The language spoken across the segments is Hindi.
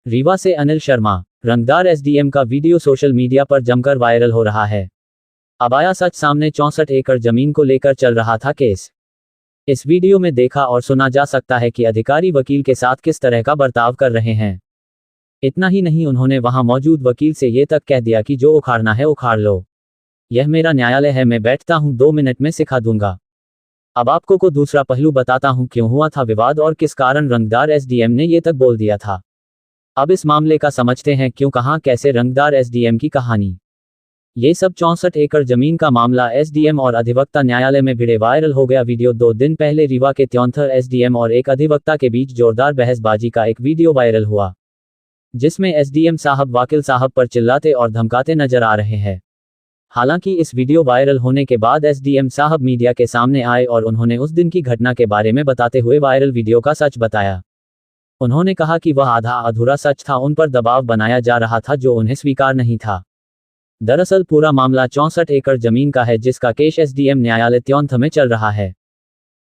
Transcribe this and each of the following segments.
रीवा से अनिल शर्मा, रंगदार एसडीएम का वीडियो सोशल मीडिया पर जमकर वायरल हो रहा है। अब आया सच सामने, 64 एकड़ जमीन को लेकर चल रहा था केस। इस वीडियो में देखा और सुना जा सकता है कि अधिकारी वकील के साथ किस तरह का बर्ताव कर रहे हैं। इतना ही नहीं, उन्होंने वहां मौजूद वकील से ये तक कह दिया कि जो उखाड़ना है उखाड़ लो, यह मेरा न्यायालय है, मैं बैठता हूं, 2 मिनट में सिखा दूंगा। अब आपको को दूसरा पहलू बताता हूं, क्यों हुआ था विवाद और किस कारण रंगदार एसडीएम ने ये तक बोल दिया था। अब इस मामले का समझते हैं, क्यों, कहां, कैसे रंगदार एसडीएम की कहानी। ये सब 64 एकड़ जमीन का मामला एसडीएम और अधिवक्ता न्यायालय में भिड़े वायरल हो गया वीडियो। 2 दिन पहले रीवा के त्योंथर एसडीएम और एक अधिवक्ता के बीच जोरदार बहसबाजी का एक वीडियो वायरल हुआ, जिसमें एसडीएम साहब वकील साहब पर चिल्लाते और धमकाते नजर आ रहे हैं। हालांकि इस वीडियो वायरल होने के बाद एसडीएम साहब मीडिया के सामने आए और उन्होंने उस दिन की घटना के बारे में बताते हुए वायरल वीडियो का सच बताया। उन्होंने कहा कि वह आधा अधूरा सच था, उन पर दबाव बनाया जा रहा था जो उन्हें स्वीकार नहीं था। दरअसल पूरा मामला 64 एकड़ जमीन का है, जिसका केस एसडीएम न्यायालय त्योंथ में चल रहा है।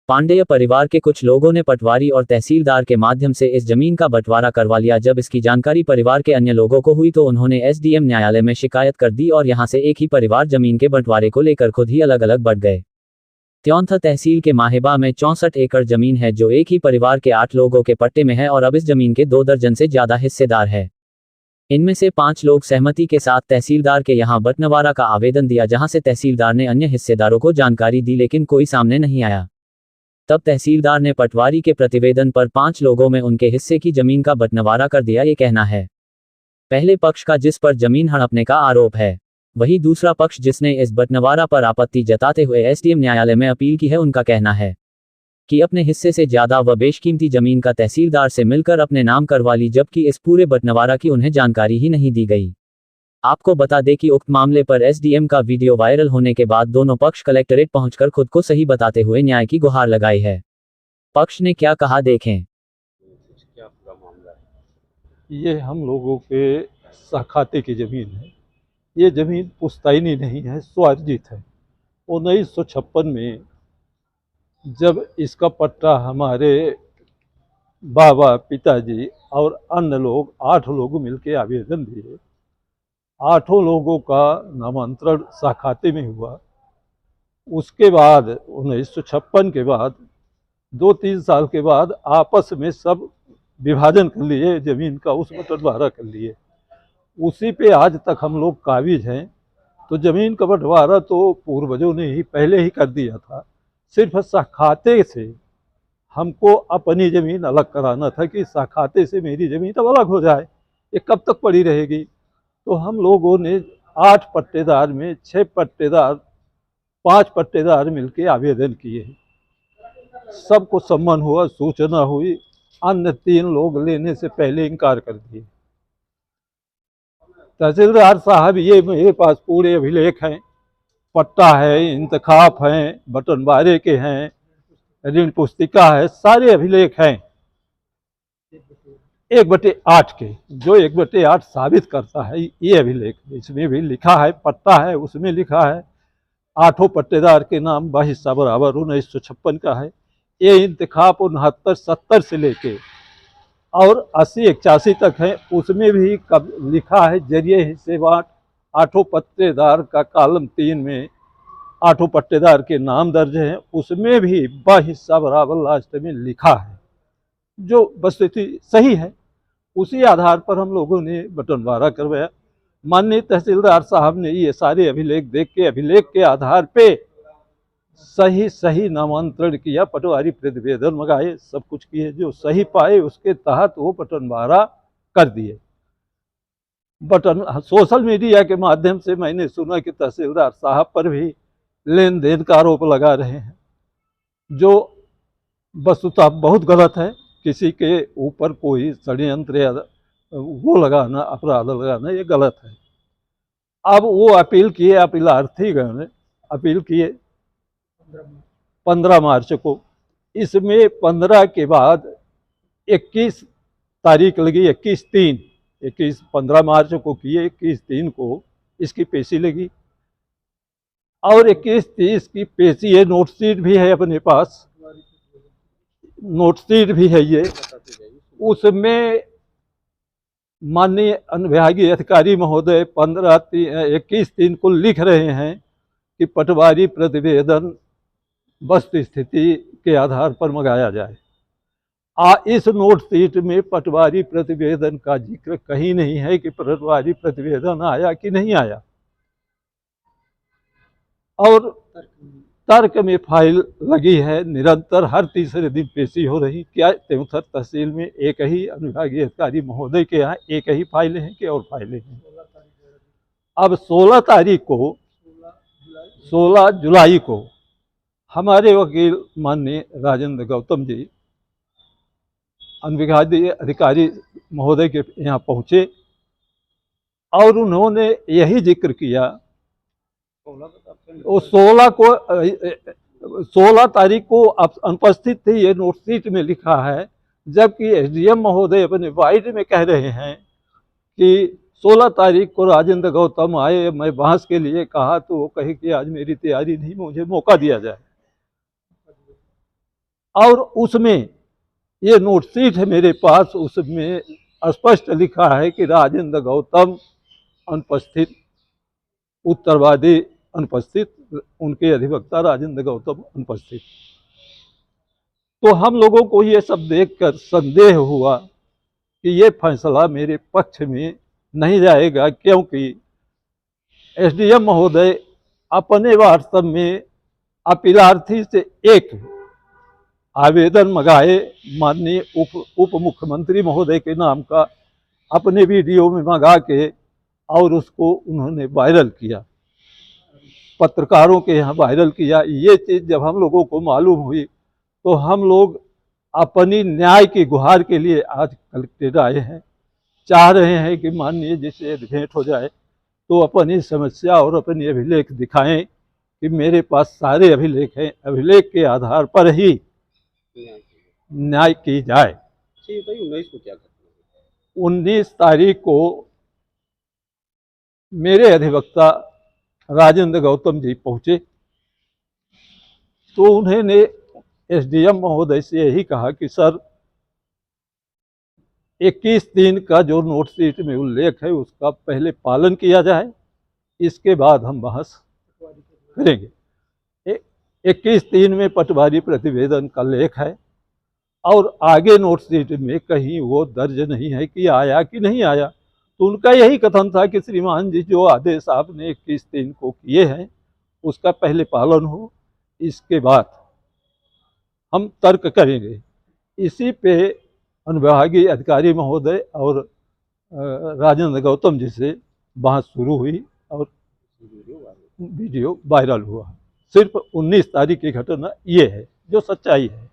पांडेय परिवार के कुछ लोगों ने पटवारी और तहसीलदार के माध्यम से इस जमीन का बंटवारा करवा लिया। जब इसकी जानकारी परिवार के अन्य लोगों को हुई तो उन्होंने एसडीएम न्यायालय में शिकायत कर दी और यहां से एक ही परिवार जमीन के बंटवारे को लेकर खुद ही अलग अलग बट गए। त्योंथ तहसील के माहेबा में 64 एकड़ जमीन है, जो एक ही परिवार के 8 लोगों के पट्टे में है और अब इस जमीन के 2 दर्जन से ज्यादा हिस्सेदार है। इनमें से 5 लोग सहमति के साथ तहसीलदार के यहां बंटवारा का आवेदन दिया, जहां से तहसीलदार ने अन्य हिस्सेदारों को जानकारी दी, लेकिन कोई सामने नहीं आया। तब तहसीलदार ने पटवारी के प्रतिवेदन पर 5 लोगों में उनके हिस्से की जमीन का बंटवारा कर दिया। ये कहना है पहले पक्ष का, जिस पर जमीन हड़पने का आरोप है। वही दूसरा पक्ष, जिसने इस बंटवारा पर आपत्ति जताते हुए एसडीएम न्यायालय में अपील की है, उनका कहना है कि अपने हिस्से से ज्यादा व बेशकीमती जमीन का तहसीलदार से मिलकर अपने नाम करवा ली, जबकि इस पूरे बंटवारा की उन्हें जानकारी ही नहीं दी गई। आपको बता दें कि उक्त मामले पर एसडीएम का वीडियो वायरल होने के बाद दोनों पक्ष कलेक्टरेट पहुंचकर खुद को सही बताते हुए न्याय की गुहार लगाई है। पक्ष ने क्या कहा, देखें। क्या पूरा मामला है? ये हम लोगों के सहखाते की जमीन है। ये जमीन पुश्तैनी नहीं है, स्वार्जित है। 1956 में जब इसका पट्टा हमारे बाबा, पिताजी और अन्य लोग 8 लोग मिलकर आवेदन दिए, 8 लोगों का नामांतरण सहखाते में हुआ। उसके बाद 1956 के बाद 2-3 साल के बाद आपस में सब विभाजन कर लिए, जमीन का उस बंटवारा कर लिए। उसी पे आज तक हम लोग काबिज हैं। तो जमीन का बंटवारा तो पूर्वजों ने ही पहले ही कर दिया था। सिर्फ सहखाते से हमको अपनी ज़मीन अलग कराना था कि सहखाते से मेरी ज़मीन अब अलग हो जाए, ये कब तक पड़ी रहेगी। तो हम लोगों ने 8 पट्टेदार में 6 पट्टेदार 5 पट्टेदार मिलके आवेदन किए। सबको सम्मान हुआ, सूचना हुई, अन्य 3 लोग लेने से पहले इनकार कर दिए। तहसीलदार साहब, ये मेरे पास पूरे अभिलेख हैं, पट्टा है, इंतखाब हैं, बंटवारे के हैं, ऋण पुस्तिका है, सारे अभिलेख हैं 1/8 के, जो 1/8 साबित करता है ये अभिलेख। इसमें भी लिखा है, पट्टा है, उसमें लिखा है 8 पट्टेदार के नाम हिस्सा बराबर 1956 का है। ये इंतखाब 69-70 से लेके और 80-81 तक है, उसमें भी कब लिखा है जरिए हिस्से बांट। 8 पट्टेदार का कॉलम 3 में 8 पट्टेदार के नाम दर्ज हैं, उसमें भी हिस्सा बराबर लास्ट में लिखा है, जो वस्तुस्थिति सही है। उसी आधार पर हम लोगों ने बंटवारा करवाया। माननीय तहसीलदार साहब ने ये सारे अभिलेख देख के, अभिलेख के आधार पे सही नामांतरण किया, पटवारी प्रतिवेदन मंगाए, सब कुछ किए, जो सही पाए उसके तहत वो बंटवारा कर दिए। सोशल मीडिया के माध्यम से मैंने सुना कि तहसीलदार साहब पर भी लेन देन का आरोप लगा रहे हैं, जो वस्तुतः बहुत गलत है। किसी के ऊपर कोई षड्यंत्र या वो लगाना, अपराध लगाना, ये गलत है। अब वो अपील किए, अपीलार्थी गण ने अपील किए 15 मार्च को। इसमें 15 के बाद 21 तारीख लगी, 15 मार्च को किए, 21-3 को इसकी पेशी लगी और 21-30 की पेशी है। नोटशीट भी है अपने पास, नोटशीट भी है ये। उसमें माननीय अनुविभागीय अधिकारी महोदय 21 3 को लिख रहे हैं कि पटवारी प्रतिवेदन वस्तु स्थिति के आधार पर मंगाया जाए। इस नोट शीट में पटवारी प्रतिवेदन का जिक्र कहीं नहीं है कि पटवारी प्रतिवेदन आया कि नहीं आया। और तर्क में फाइल लगी है, निरंतर हर तीसरे दिन पेशी हो रही। क्या त्योंथर तहसील में एक ही अनुविभागीय अधिकारी महोदय के यहाँ एक ही फाइलें हैं कि और फाइलें हैं? अब 16 जुलाई को हमारे वकील माननीय राजेंद्र गौतम जी अनुविभागीय अधिकारी महोदय के यहाँ पहुँचे और उन्होंने यही जिक्र किया। 16 तारीख को अनुपस्थित थे, ये नोट शीट में लिखा है, जबकि एसडीएम महोदय अपने वाइड में कह रहे हैं कि 16 तारीख को राजेंद्र गौतम आए, मैं बहस के लिए कहा तो वो कहे कि आज मेरी तैयारी नहीं, मुझे मौका दिया जाए। और उसमें ये नोट शीट है मेरे पास, उसमें स्पष्ट लिखा है कि राजेंद्र गौतम अनुपस्थित, उत्तरवादी अनुपस्थित, उनके अधिवक्ता राजेंद्र गौतम अनुपस्थित। तो हम लोगों को ये सब देखकर संदेह हुआ कि ये फैसला मेरे पक्ष में नहीं जाएगा, क्योंकि एसडीएम महोदय अपने वाट्सएप में अपीलार्थी से एक आवेदन मंगाए माननीय उप मुख्यमंत्री महोदय के नाम का, अपने वीडियो में मंगा के और उसको उन्होंने वायरल किया, पत्रकारों के यहाँ वायरल किया। ये चीज़ जब हम लोगों को मालूम हुई तो हम लोग अपनी न्याय की गुहार के लिए आज कलेक्टेड आए हैं, चाह रहे हैं कि माननीय जी से भेंट हो जाए तो अपनी समस्या और अपनी अभिलेख दिखाएं कि मेरे पास सारे अभिलेख हैं, अभिलेख के आधार पर ही न्याय की जाए। 19 को क्या घटना? 19 तारीख को मेरे अधिवक्ता राजेंद्र गौतम जी पहुँचे तो उन्होंने एसडीएम महोदय से यही कहा कि सर 21 का जो नोट शीट में उल्लेख है उसका पहले पालन किया जाए, इसके बाद हम बहस करेंगे। 21 में पटवारी प्रतिवेदन का लेख है और आगे नोट शीट में कहीं वो दर्ज नहीं है कि आया कि नहीं आया। तो उनका यही कथन था कि श्रीमान जी जो आदेश आपने 21 को किए हैं उसका पहले पालन हो, इसके बाद हम तर्क करेंगे। इसी पे अनुविभागीय अधिकारी महोदय और राजेंद्र गौतम जी से बहस शुरू हुई और वीडियो वायरल हुआ। सिर्फ 19 तारीख की घटना ये है जो सच्चाई है।